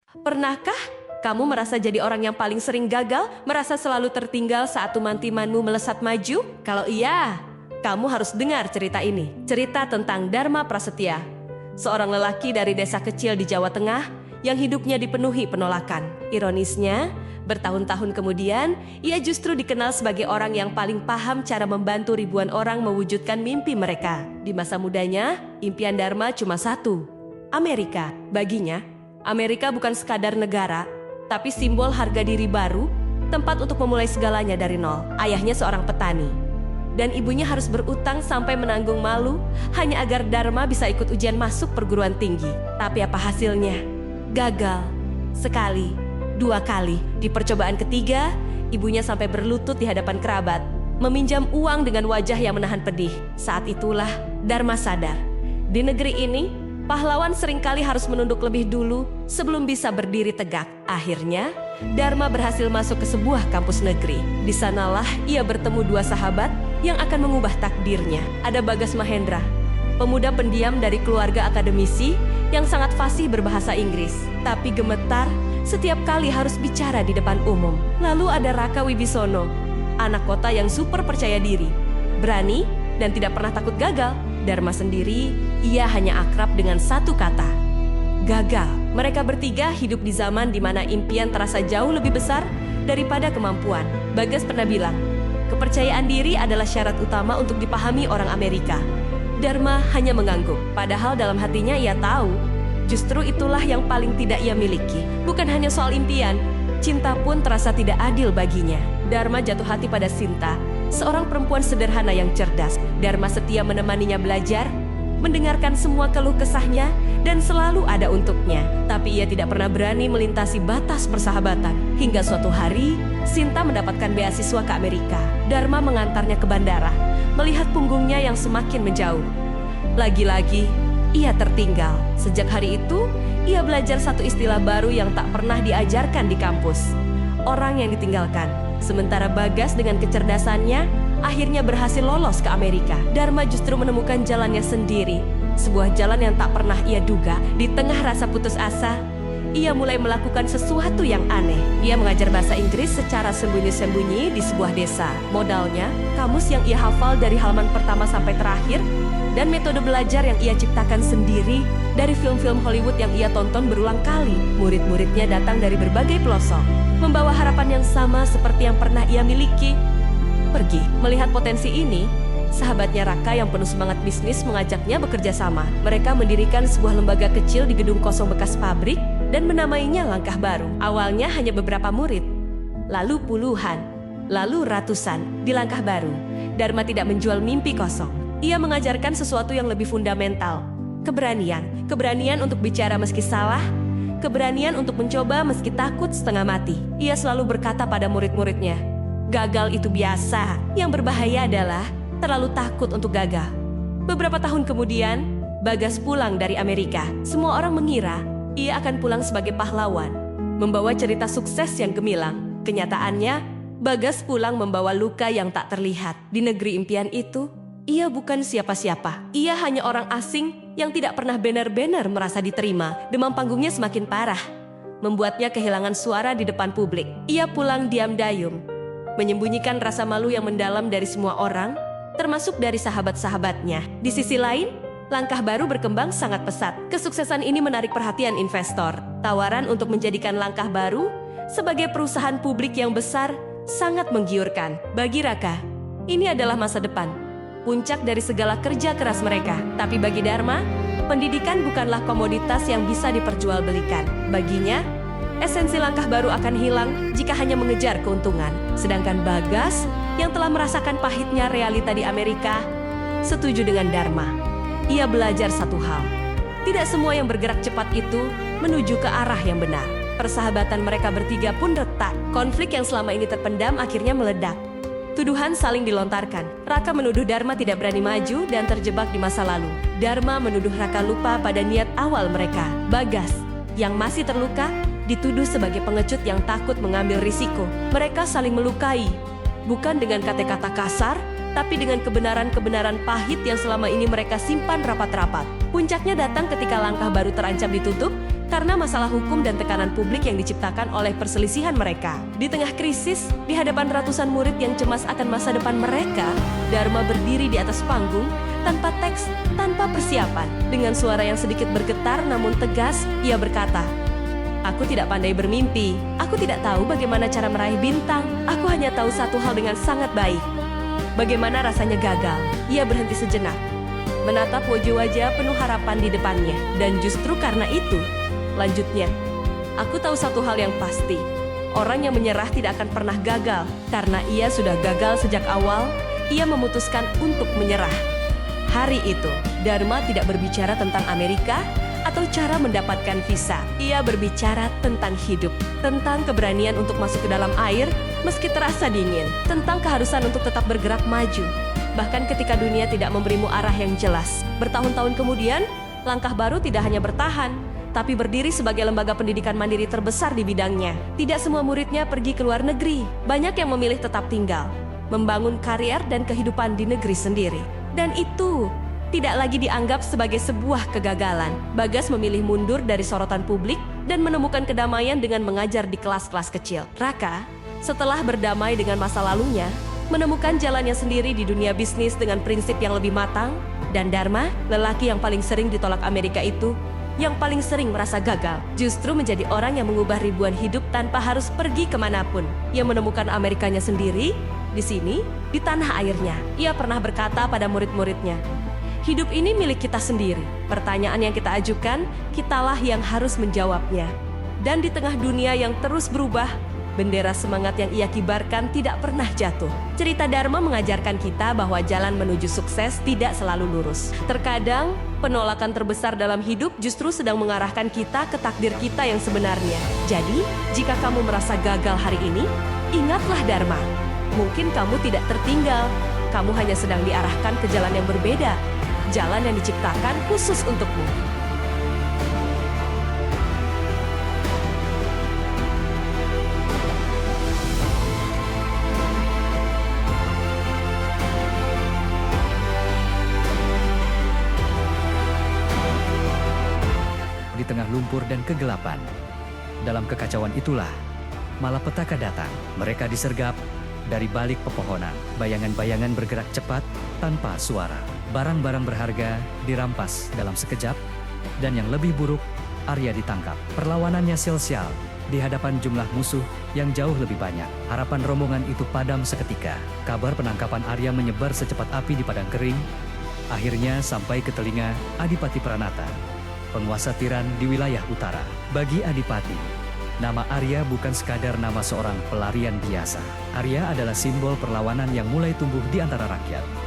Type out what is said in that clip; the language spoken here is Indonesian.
Pernahkah kamu merasa jadi orang yang paling sering gagal, merasa selalu tertinggal saat teman-temanmu melesat maju? Kalau iya, kamu harus dengar cerita ini. Cerita tentang Dharma Prasetya, seorang lelaki dari desa kecil di Jawa Tengah yang hidupnya dipenuhi penolakan. Ironisnya, bertahun-tahun kemudian, ia justru dikenal sebagai orang yang paling paham cara membantu ribuan orang mewujudkan mimpi mereka. Di masa mudanya, impian Dharma cuma satu, Amerika. Baginya, Amerika bukan sekadar negara, tapi simbol harga diri baru, tempat untuk memulai segalanya dari nol. Ayahnya seorang petani, dan ibunya harus berutang sampai menanggung malu hanya agar Dharma bisa ikut ujian masuk perguruan tinggi. Tapi apa hasilnya? Gagal. Sekali, dua kali. Di percobaan ketiga, ibunya sampai berlutut di hadapan kerabat, meminjam uang dengan wajah yang menahan pedih. Saat itulah Dharma sadar. Di negeri ini, pahlawan seringkali harus menunduk lebih dulu sebelum bisa berdiri tegak. Akhirnya, Dharma berhasil masuk ke sebuah kampus negeri. Di sanalah ia bertemu dua sahabat yang akan mengubah takdirnya. Ada Bagas Mahendra, pemuda pendiam dari keluarga akademisi yang sangat fasih berbahasa Inggris, tapi gemetar setiap kali harus bicara di depan umum. Lalu ada Raka Wibisono, anak kota yang super percaya diri, berani, dan tidak pernah takut gagal. Dharma sendiri, ia hanya akrab dengan satu kata, gagal. Mereka bertiga hidup di zaman di mana impian terasa jauh lebih besar daripada kemampuan. Bagas pernah bilang, kepercayaan diri adalah syarat utama untuk dipahami orang Amerika. Dharma hanya mengangguk, padahal dalam hatinya ia tahu, justru itulah yang paling tidak ia miliki. Bukan hanya soal impian, cinta pun terasa tidak adil baginya. Dharma jatuh hati pada Sinta, seorang perempuan sederhana yang cerdas. Dharma setia menemaninya belajar, mendengarkan semua keluh kesahnya, dan selalu ada untuknya. Tapi ia tidak pernah berani melintasi batas persahabatan. Hingga suatu hari, Sinta mendapatkan beasiswa ke Amerika. Dharma mengantarnya ke bandara, melihat punggungnya yang semakin menjauh. Lagi-lagi, ia tertinggal. Sejak hari itu, ia belajar satu istilah baru yang tak pernah diajarkan di kampus, orang yang ditinggalkan. Sementara Bagas dengan kecerdasannya akhirnya berhasil lolos ke Amerika. Dharma justru menemukan jalannya sendiri, sebuah jalan yang tak pernah ia duga. Di tengah rasa putus asa, ia mulai melakukan sesuatu yang aneh. Ia mengajar bahasa Inggris secara sembunyi-sembunyi di sebuah desa. Modalnya, kamus yang ia hafal dari halaman pertama sampai terakhir, dan metode belajar yang ia ciptakan sendiri dari film-film Hollywood yang ia tonton berulang kali. Murid-muridnya datang dari berbagai pelosok, membawa harapan yang sama seperti yang pernah ia miliki. Pergi. Melihat potensi ini, sahabatnya Raka yang penuh semangat bisnis mengajaknya bekerja sama. Mereka mendirikan sebuah lembaga kecil di gedung kosong bekas pabrik dan menamainya Langkah Baru. Awalnya hanya beberapa murid, lalu puluhan, lalu ratusan. Di Langkah Baru, Dharma tidak menjual mimpi kosong. Ia mengajarkan sesuatu yang lebih fundamental, keberanian. Keberanian untuk bicara meski salah, keberanian untuk mencoba meski takut setengah mati. Ia selalu berkata pada murid-muridnya, gagal itu biasa, yang berbahaya adalah terlalu takut untuk gagal. Beberapa tahun kemudian, Bagas pulang dari Amerika. Semua orang mengira ia akan pulang sebagai pahlawan, membawa cerita sukses yang gemilang. Kenyataannya, Bagas pulang membawa luka yang tak terlihat. Di negeri impian itu, ia bukan siapa-siapa. Ia hanya orang asing yang tidak pernah benar-benar merasa diterima. Demam panggungnya semakin parah, membuatnya kehilangan suara di depan publik. Ia pulang diam dayung, menyembunyikan rasa malu yang mendalam dari semua orang, termasuk dari sahabat-sahabatnya. Di sisi lain, Langkah Baru berkembang sangat pesat. Kesuksesan ini menarik perhatian investor. Tawaran untuk menjadikan Langkah Baru sebagai perusahaan publik yang besar sangat menggiurkan. Bagi Raka, ini adalah masa depan, puncak dari segala kerja keras mereka. Tapi bagi Dharma, pendidikan bukanlah komoditas yang bisa diperjualbelikan. Baginya, esensi Langkah Baru akan hilang jika hanya mengejar keuntungan. Sedangkan Bagas, yang telah merasakan pahitnya realita di Amerika, setuju dengan Dharma. Ia belajar satu hal, tidak semua yang bergerak cepat itu menuju ke arah yang benar. Persahabatan mereka bertiga pun retak. Konflik yang selama ini terpendam akhirnya meledak. Tuduhan saling dilontarkan. Raka menuduh Dharma tidak berani maju dan terjebak di masa lalu. Dharma menuduh Raka lupa pada niat awal mereka. Bagas, yang masih terluka, dituduh sebagai pengecut yang takut mengambil risiko. Mereka saling melukai, bukan dengan kata-kata kasar, tapi dengan kebenaran-kebenaran pahit yang selama ini mereka simpan rapat-rapat. Puncaknya datang ketika Langkah Baru terancam ditutup karena masalah hukum dan tekanan publik yang diciptakan oleh perselisihan mereka. Di tengah krisis, di hadapan ratusan murid yang cemas akan masa depan mereka, Dharma berdiri di atas panggung, tanpa teks, tanpa persiapan. Dengan suara yang sedikit bergetar namun tegas, ia berkata, "Aku tidak pandai bermimpi. Aku tidak tahu bagaimana cara meraih bintang. Aku hanya tahu satu hal dengan sangat baik. Bagaimana rasanya gagal?" Ia berhenti sejenak, menatap wajah-wajah penuh harapan di depannya. Dan justru karena itu, lanjutnya, "Aku tahu satu hal yang pasti. Orang yang menyerah tidak akan pernah gagal. Karena ia sudah gagal sejak awal, ia memutuskan untuk menyerah." Hari itu, Dharma tidak berbicara tentang Amerika atau cara mendapatkan visa. Ia berbicara tentang hidup, tentang keberanian untuk masuk ke dalam air meski terasa dingin, tentang keharusan untuk tetap bergerak maju. Bahkan ketika dunia tidak memberimu arah yang jelas. Bertahun-tahun kemudian, langkah baru tidak hanya bertahan, tapi berdiri sebagai lembaga pendidikan mandiri terbesar di bidangnya. Tidak semua muridnya pergi ke luar negeri. Banyak yang memilih tetap tinggal, membangun karier dan kehidupan di negeri sendiri. Dan itu tidak lagi dianggap sebagai sebuah kegagalan. Bagas memilih mundur dari sorotan publik dan menemukan kedamaian dengan mengajar di kelas-kelas kecil. Raka, setelah berdamai dengan masa lalunya, menemukan jalannya sendiri di dunia bisnis dengan prinsip yang lebih matang. Dan Dharma, lelaki yang paling sering ditolak Amerika itu, yang paling sering merasa gagal, justru menjadi orang yang mengubah ribuan hidup tanpa harus pergi kemanapun. Ia menemukan Amerikanya sendiri, di sini, di tanah airnya. Ia pernah berkata pada murid-muridnya, "Hidup ini milik kita sendiri. Pertanyaan yang kita ajukan, kitalah yang harus menjawabnya." Dan di tengah dunia yang terus berubah, bendera semangat yang ia kibarkan tidak pernah jatuh. Cerita Dharma mengajarkan kita bahwa jalan menuju sukses tidak selalu lurus. Terkadang, penolakan terbesar dalam hidup justru sedang mengarahkan kita ke takdir kita yang sebenarnya. Jadi, jika kamu merasa gagal hari ini, ingatlah Dharma. Mungkin kamu tidak tertinggal, kamu hanya sedang diarahkan ke jalan yang berbeda, jalan yang diciptakan khusus untukmu. Di tengah lumpur dan kegelapan, dalam kekacauan itulah, malapetaka datang. Mereka disergap dari balik pepohonan. Bayangan-bayangan bergerak cepat tanpa suara. Barang-barang berharga dirampas dalam sekejap, dan yang lebih buruk, Arya ditangkap. Perlawanannya sil-sial di hadapan jumlah musuh yang jauh lebih banyak. Harapan rombongan itu padam seketika. Kabar penangkapan Arya menyebar secepat api di padang kering, akhirnya sampai ke telinga Adipati Pranata, penguasa tiran di wilayah utara. Bagi Adipati, nama Arya bukan sekadar nama seorang pelarian biasa. Arya adalah simbol perlawanan yang mulai tumbuh di antara rakyat.